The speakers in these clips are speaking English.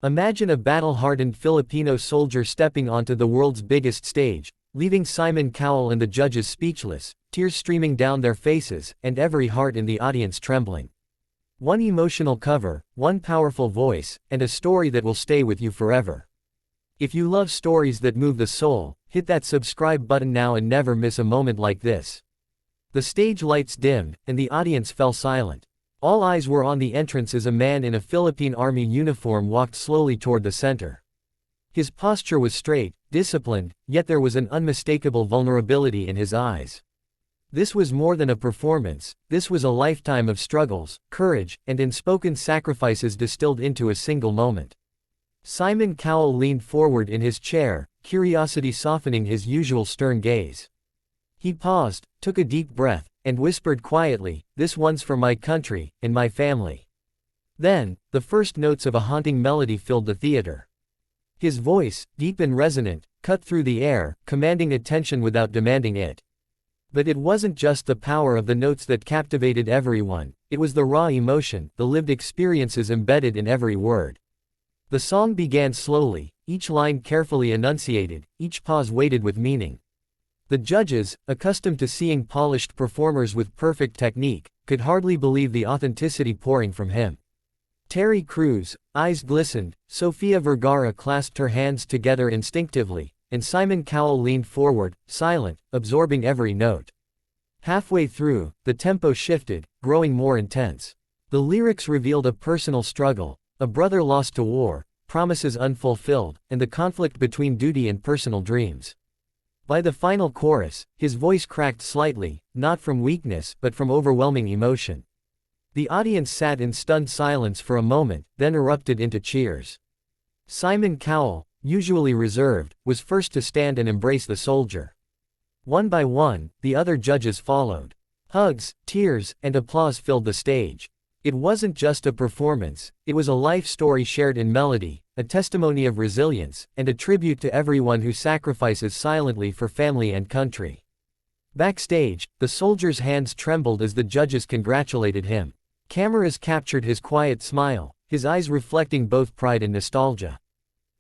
Imagine a battle-hardened Filipino soldier stepping onto the world's biggest stage, leaving Simon Cowell and the judges speechless, tears streaming down their faces, and every heart in the audience trembling. One emotional cover, one powerful voice, and a story that will stay with you forever. If you love stories that move the soul, hit that subscribe button now and never miss a moment like this. The stage lights dimmed, and the audience fell silent. All eyes were on the entrance as a man in a Philippine Army uniform walked slowly toward the center. His posture was straight, disciplined, yet there was an unmistakable vulnerability in his eyes. This was more than a performance, this was a lifetime of struggles, courage, and unspoken sacrifices distilled into a single moment. Simon Cowell leaned forward in his chair, curiosity softening his usual stern gaze. He paused, took a deep breath, and whispered quietly, "This one's for my country, and my family." Then, the first notes of a haunting melody filled the theater. His voice, deep and resonant, cut through the air, commanding attention without demanding it. But it wasn't just the power of the notes that captivated everyone, it was the raw emotion, the lived experiences embedded in every word. The song began slowly, each line carefully enunciated, each pause weighted with meaning. The judges, accustomed to seeing polished performers with perfect technique, could hardly believe the authenticity pouring from him. Terry Crews' eyes glistened, Sofia Vergara clasped her hands together instinctively, and Simon Cowell leaned forward, silent, absorbing every note. Halfway through, the tempo shifted, growing more intense. The lyrics revealed a personal struggle, a brother lost to war, promises unfulfilled, and the conflict between duty and personal dreams. By the final chorus, his voice cracked slightly, not from weakness but from overwhelming emotion. The audience sat in stunned silence for a moment, then erupted into cheers. Simon Cowell, usually reserved, was first to stand and embrace the soldier. One by one, the other judges followed. Hugs, tears, and applause filled the stage. It wasn't just a performance, it was a life story shared in melody, a testimony of resilience, and a tribute to everyone who sacrifices silently for family and country. Backstage, the soldier's hands trembled as the judges congratulated him. Cameras captured his quiet smile, his eyes reflecting both pride and nostalgia.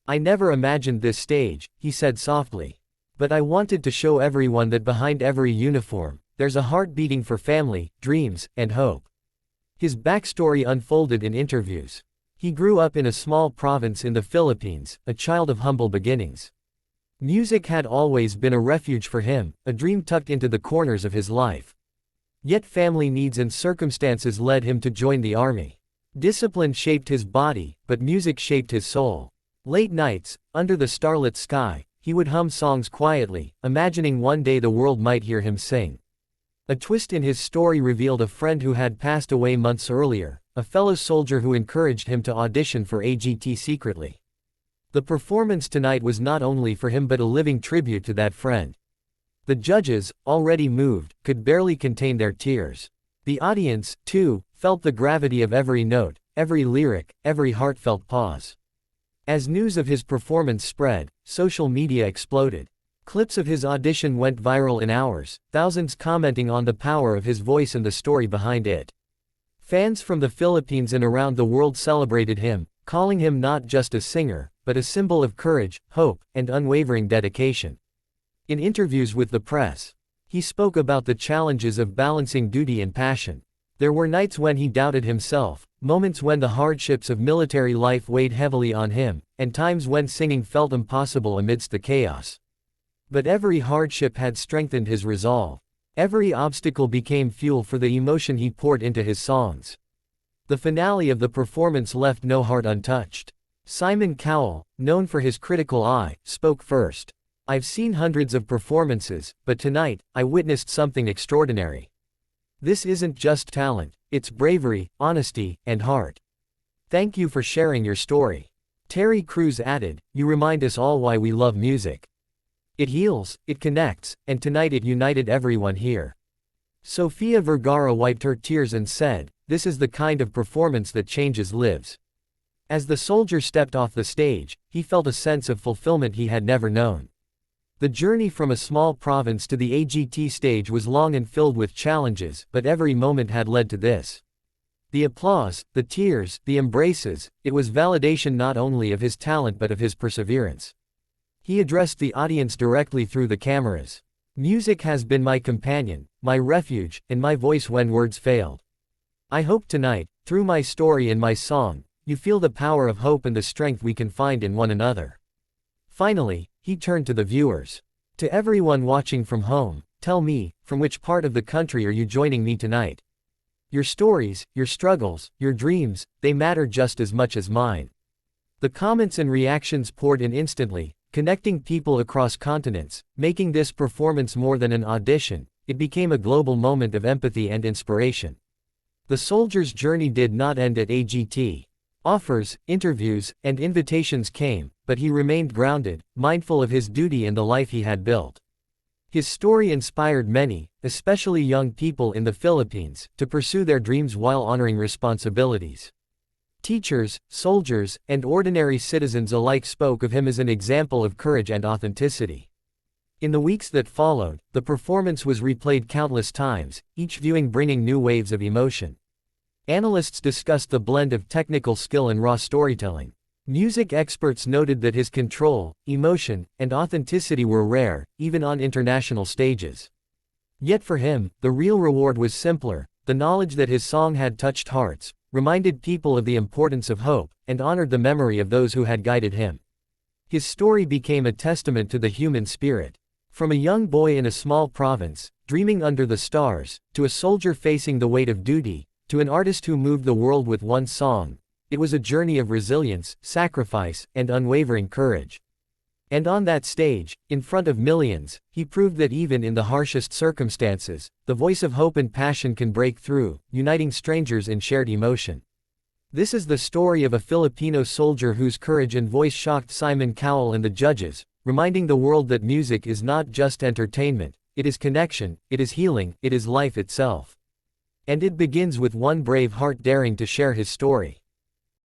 "I never imagined this stage," he said softly. "But I wanted to show everyone that behind every uniform, there's a heart beating for family, dreams, and hope." His backstory unfolded in interviews. He grew up in a small province in the Philippines, a child of humble beginnings. Music had always been a refuge for him, a dream tucked into the corners of his life. Yet family needs and circumstances led him to join the army. Discipline shaped his body, but music shaped his soul. Late nights, under the starlit sky, he would hum songs quietly, imagining one day the world might hear him sing. A twist in his story revealed a friend who had passed away months earlier, a fellow soldier who encouraged him to audition for AGT secretly. The performance tonight was not only for him but a living tribute to that friend. The judges, already moved, could barely contain their tears. The audience, too, felt the gravity of every note, every lyric, every heartfelt pause. As news of his performance spread, social media exploded. Clips of his audition went viral in hours, thousands commenting on the power of his voice and the story behind it. Fans from the Philippines and around the world celebrated him, calling him not just a singer, but a symbol of courage, hope, and unwavering dedication. In interviews with the press, he spoke about the challenges of balancing duty and passion. There were nights when he doubted himself, moments when the hardships of military life weighed heavily on him, and times when singing felt impossible amidst the chaos. But every hardship had strengthened his resolve. Every obstacle became fuel for the emotion he poured into his songs. The finale of the performance left no heart untouched. Simon Cowell, known for his critical eye, spoke first. "I've seen hundreds of performances, but tonight, I witnessed something extraordinary. This isn't just talent, it's bravery, honesty, and heart. Thank you for sharing your story." Terry Crews added, "You remind us all why we love music. It heals, it connects, and tonight it united everyone here." Sofia Vergara wiped her tears and said, "This is the kind of performance that changes lives." As the soldier stepped off the stage, he felt a sense of fulfillment he had never known. The journey from a small province to the AGT stage was long and filled with challenges, but every moment had led to this. The applause, the tears, the embraces, it was validation not only of his talent but of his perseverance. He addressed the audience directly through the cameras. "Music has been my companion, my refuge, and my voice when words failed. I hope tonight, through my story and my song, you feel the power of hope and the strength we can find in one another." Finally, he turned to the viewers. "To everyone watching from home, tell me, from which part of the country are you joining me tonight? Your stories, your struggles, your dreams, they matter just as much as mine." The comments and reactions poured in instantly, connecting people across continents, making this performance more than an audition. It became a global moment of empathy and inspiration. The soldier's journey did not end at AGT. Offers, interviews, and invitations came, but he remained grounded, mindful of his duty and the life he had built. His story inspired many, especially young people in the Philippines, to pursue their dreams while honoring responsibilities. Teachers, soldiers, and ordinary citizens alike spoke of him as an example of courage and authenticity. In the weeks that followed, the performance was replayed countless times, each viewing bringing new waves of emotion. Analysts discussed the blend of technical skill and raw storytelling. Music experts noted that his control, emotion, and authenticity were rare, even on international stages. Yet for him, the real reward was simpler: the knowledge that his song had touched hearts, reminded people of the importance of hope, and honored the memory of those who had guided him. His story became a testament to the human spirit. From a young boy in a small province, dreaming under the stars, to a soldier facing the weight of duty, to an artist who moved the world with one song, it was a journey of resilience, sacrifice, and unwavering courage. And on that stage, in front of millions, he proved that even in the harshest circumstances, the voice of hope and passion can break through, uniting strangers in shared emotion. This is the story of a Filipino soldier whose courage and voice shocked Simon Cowell and the judges, reminding the world that music is not just entertainment, it is connection, it is healing, it is life itself. And it begins with one brave heart daring to share his story.